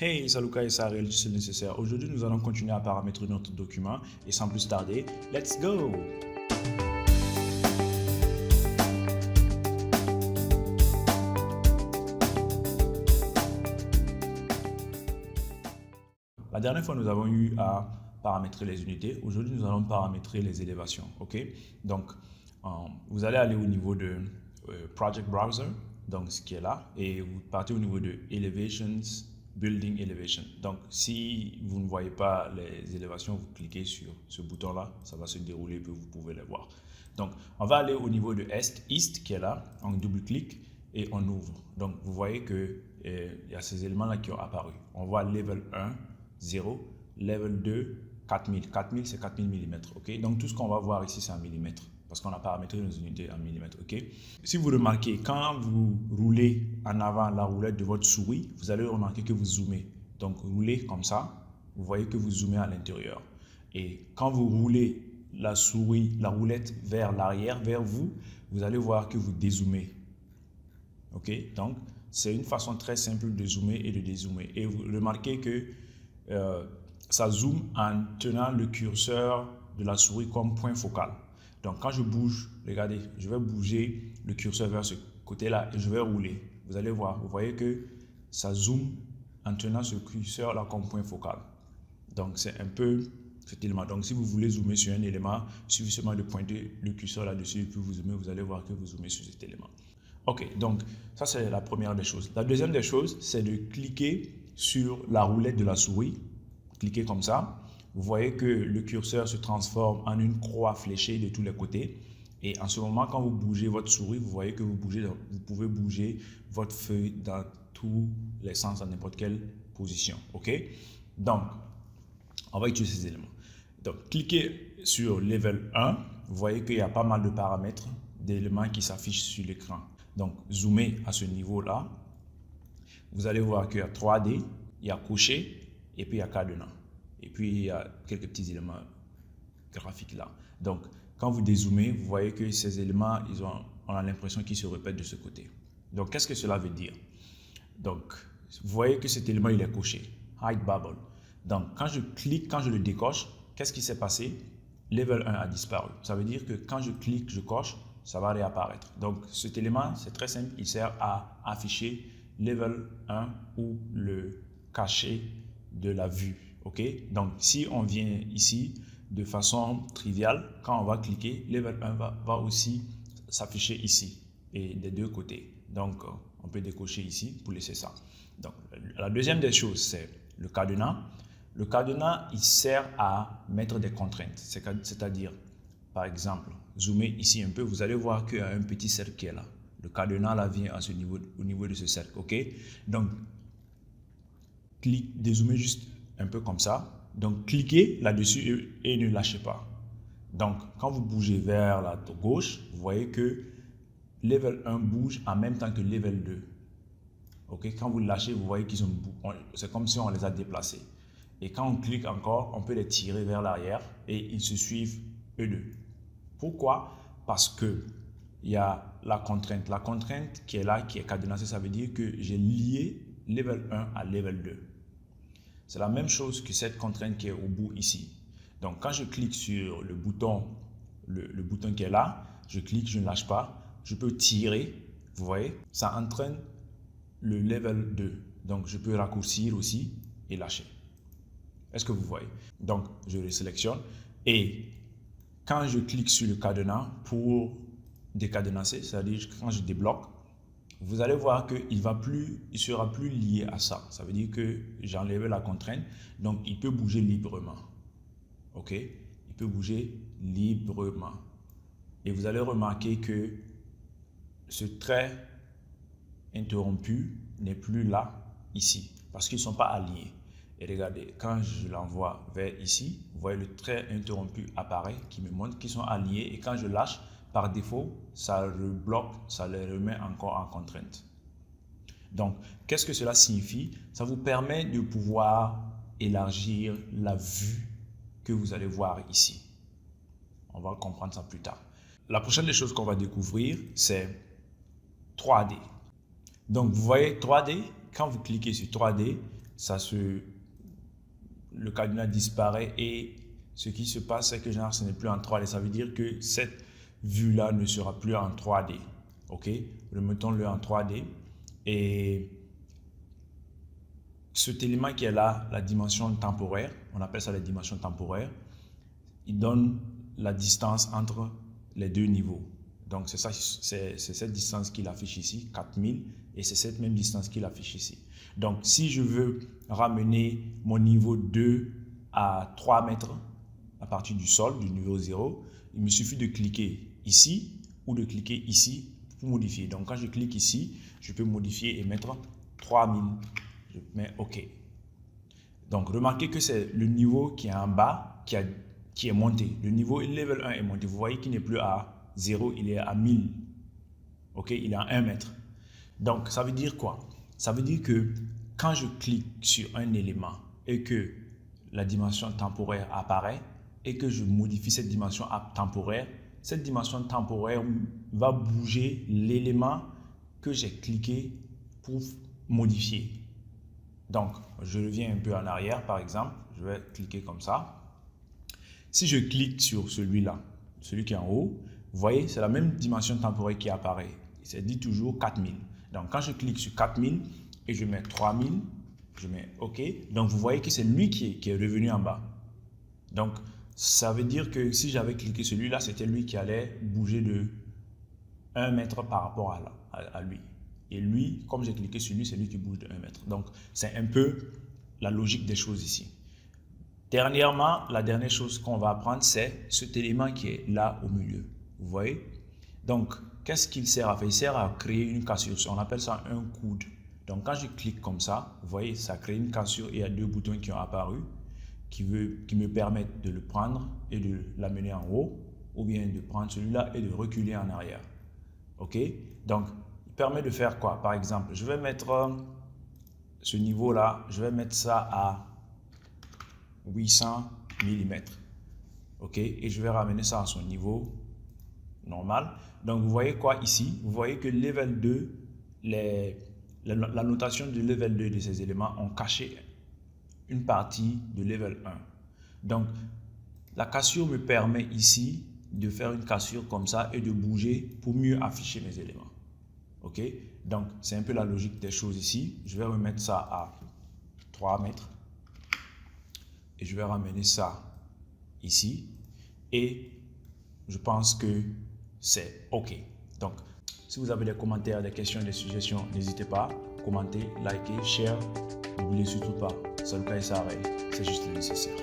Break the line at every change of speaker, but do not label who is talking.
Hey, salut Kai, ça c'est nécessaire. Aujourd'hui, nous allons continuer à paramétrer notre document et sans plus tarder, let's go! La dernière fois, nous avons eu à paramétrer les unités. Aujourd'hui, nous allons paramétrer les élévations. Ok? Donc, vous allez aller au niveau de Project Browser, donc ce qui est là, et vous partez au niveau de Elevations, Building Elevation. Donc, si vous ne voyez pas les élévations, vous cliquez sur ce bouton-là, ça va se dérouler et puis vous pouvez les voir. Donc, on va aller au niveau de East qui est là, on double-clique et on ouvre. Donc, vous voyez que il y a ces éléments-là qui ont apparu. On voit Level 1, 0, Level 2, 4000. 4000, c'est 4000 mm. Ok? Donc, tout ce qu'on va voir ici, c'est en millimètres parce qu'on a paramétré nos unités en millimètres. Ok? Si vous remarquez, quand vous roulez en avant la roulette de votre souris, vous allez remarquer que vous zoomez. Donc, roulez comme ça, vous voyez que vous zoomez à l'intérieur. Et quand vous roulez la souris, la roulette vers l'arrière, vers vous, vous allez voir que vous dézoomez. Ok? Donc, c'est une façon très simple de zoomer et de dézoomer. Et vous remarquez que ça zoome en tenant le curseur de la souris comme point focal. Donc, quand je bouge, regardez, je vais bouger le curseur vers ce côté-là et je vais rouler. Vous allez voir, vous voyez que ça zoome en tenant ce curseur-là comme point focal. Donc, c'est un peu cet élément. Donc, si vous voulez zoomer sur un élément, il suffit seulement de pointer le curseur là-dessus et puis vous zoomez, vous allez voir que vous zoomez sur cet élément. Ok, donc ça c'est la première des choses. La deuxième des choses, c'est de cliquer sur la roulette de la souris. Cliquez comme ça. Vous voyez que le curseur se transforme en une croix fléchée de tous les côtés. Et en ce moment, quand vous bougez votre souris, vous voyez que vous pouvez bouger votre feuille dans tous les sens, dans n'importe quelle position. Ok? Donc, on va utiliser ces éléments. Donc, cliquez sur Level 1. Vous voyez qu'il y a pas mal de paramètres, d'éléments qui s'affichent sur l'écran. Donc, zoomez à ce niveau-là. Vous allez voir qu'il y a 3D, il y a coché et puis il y a cadenas. Et puis, il y a quelques petits éléments graphiques là. Donc, quand vous dézoomez, vous voyez que ces éléments, on a l'impression qu'ils se répètent de ce côté. Donc, qu'est-ce que cela veut dire? Donc, vous voyez que cet élément, il est coché. Hide Bubble. Donc, quand je clique, quand je le décoche, qu'est-ce qui s'est passé? Level 1 a disparu. Ça veut dire que quand je clique, je coche, ça va réapparaître. Donc, cet élément, c'est très simple. Il sert à afficher Level 1 ou le cachet de la vue. Ok? Donc, si on vient ici de façon triviale, quand on va cliquer, Level 1 va aussi s'afficher ici et des deux côtés. Donc, on peut décocher ici pour laisser ça. Donc, la deuxième des choses, c'est le cadenas. Le cadenas, il sert à mettre des contraintes. C'est-à-dire, par exemple, zoomez ici un peu, vous allez voir qu'il y a un petit cercle qui est là. Le cadenas là vient à ce niveau, au niveau de ce cercle. Ok? Donc, dézoomez juste un peu comme ça. Donc, cliquez là-dessus et ne lâchez pas. Donc, quand vous bougez vers la gauche, vous voyez que Level 1 bouge en même temps que Level 2. Ok? Quand vous lâchez, vous voyez qu'ils sont, c'est comme si on les a déplacés. Et quand on clique encore, on peut les tirer vers l'arrière et ils se suivent eux deux. Pourquoi? Parce que il y a la contrainte. La contrainte qui est là, qui est cadenassée, ça veut dire que j'ai lié Level 1 à Level 2. C'est la même chose que cette contrainte qui est au bout ici. Donc, quand je clique sur le bouton qui est là, je clique, je ne lâche pas, je peux tirer, vous voyez, ça entraîne le Level 2. Donc, je peux raccourcir aussi et lâcher. Est-ce que vous voyez? Donc, je le sélectionne et quand je clique sur le cadenas pour décadenasser, c'est-à-dire quand je débloque, vous allez voir qu'il ne sera plus lié à ça. Ça veut dire que j'ai enlevé la contrainte, donc il peut bouger librement. Ok? Il peut bouger librement. Et vous allez remarquer que ce trait interrompu n'est plus là, ici, parce qu'ils ne sont pas alignés. Et regardez, quand je l'envoie vers ici, vous voyez le trait interrompu apparaît qui me montre qu'ils sont alignés. Et quand je lâche, par défaut, ça rebloque, ça les remet encore en contrainte. Donc, qu'est-ce que cela signifie? Ça vous permet de pouvoir élargir la vue que vous allez voir ici. On va comprendre ça plus tard. La prochaine des choses qu'on va découvrir, c'est 3D. Donc, vous voyez 3D, quand vous cliquez sur 3D, le cadenas disparaît et ce qui se passe, c'est que généralement, ce n'est plus en 3D. Ça veut dire que cette vue-là ne sera plus en 3D. OK? Remettons-le en 3D. Et cet élément qui est là, la dimension temporaire, on appelle ça la dimension temporaire, il donne la distance entre les deux niveaux. Donc, c'est cette distance qu'il affiche ici, 4000, et c'est cette même distance qu'il affiche ici. Donc, si je veux ramener mon niveau 2 à 3 mètres à partir du sol, du niveau 0, il me suffit de cliquer ici ou de cliquer ici pour modifier. Donc, quand je clique ici, je peux modifier et mettre 3000. Je mets OK. Donc, remarquez que c'est le niveau qui est en bas qui est monté. Le niveau level 1 est monté. Vous voyez qu'il n'est plus à 0, il est à 1000. OK, il est à 1 mètre. Donc, ça veut dire quoi? Ça veut dire que quand je clique sur un élément et que la dimension temporaire apparaît et que je modifie cette dimension temporaire va bouger l'élément que j'ai cliqué pour modifier. Donc, je reviens un peu en arrière, par exemple. Je vais cliquer comme ça. Si je clique sur celui-là, celui qui est en haut, vous voyez, c'est la même dimension temporaire qui apparaît. C'est dit toujours 4000. Donc, quand je clique sur 4000 et je mets 3000, je mets OK. Donc, vous voyez que c'est lui qui est revenu en bas. Donc, ça veut dire que si j'avais cliqué celui-là, c'était lui qui allait bouger de 1 mètre par rapport à lui. Et lui, comme j'ai cliqué sur lui, c'est lui qui bouge de 1 mètre. Donc, c'est un peu la logique des choses ici. Dernièrement, la dernière chose qu'on va apprendre, c'est cet élément qui est là au milieu. Vous voyez? Donc, qu'est-ce qu'il sert à faire? Il sert à créer une cassure. On appelle ça un coude. Donc, quand je clique comme ça, vous voyez, ça crée une cassure et il y a deux boutons qui ont apparu qui me permettent de le prendre et de l'amener en haut ou bien de prendre celui-là et de reculer en arrière. OK? Donc, il permet de faire quoi? Par exemple, je vais mettre ce niveau-là, je vais mettre ça à 800 mm. OK? Et je vais ramener ça à son niveau normal. Donc, vous voyez quoi ici? Vous voyez que level 2, la notation de level 2 de ces éléments ont caché une partie de level 1. Donc, la cassure me permet ici de faire une cassure comme ça et de bouger pour mieux afficher mes éléments. OK? Donc, c'est un peu la logique des choses ici. Je vais remettre ça à 3 mètres. Et je vais ramener ça ici. Et je pense que c'est OK. Donc, si vous avez des commentaires, des questions, des suggestions, n'hésitez pas. Commentez, likez, share. N'oubliez surtout pas, Salukai Sarel, c'est juste le nécessaire.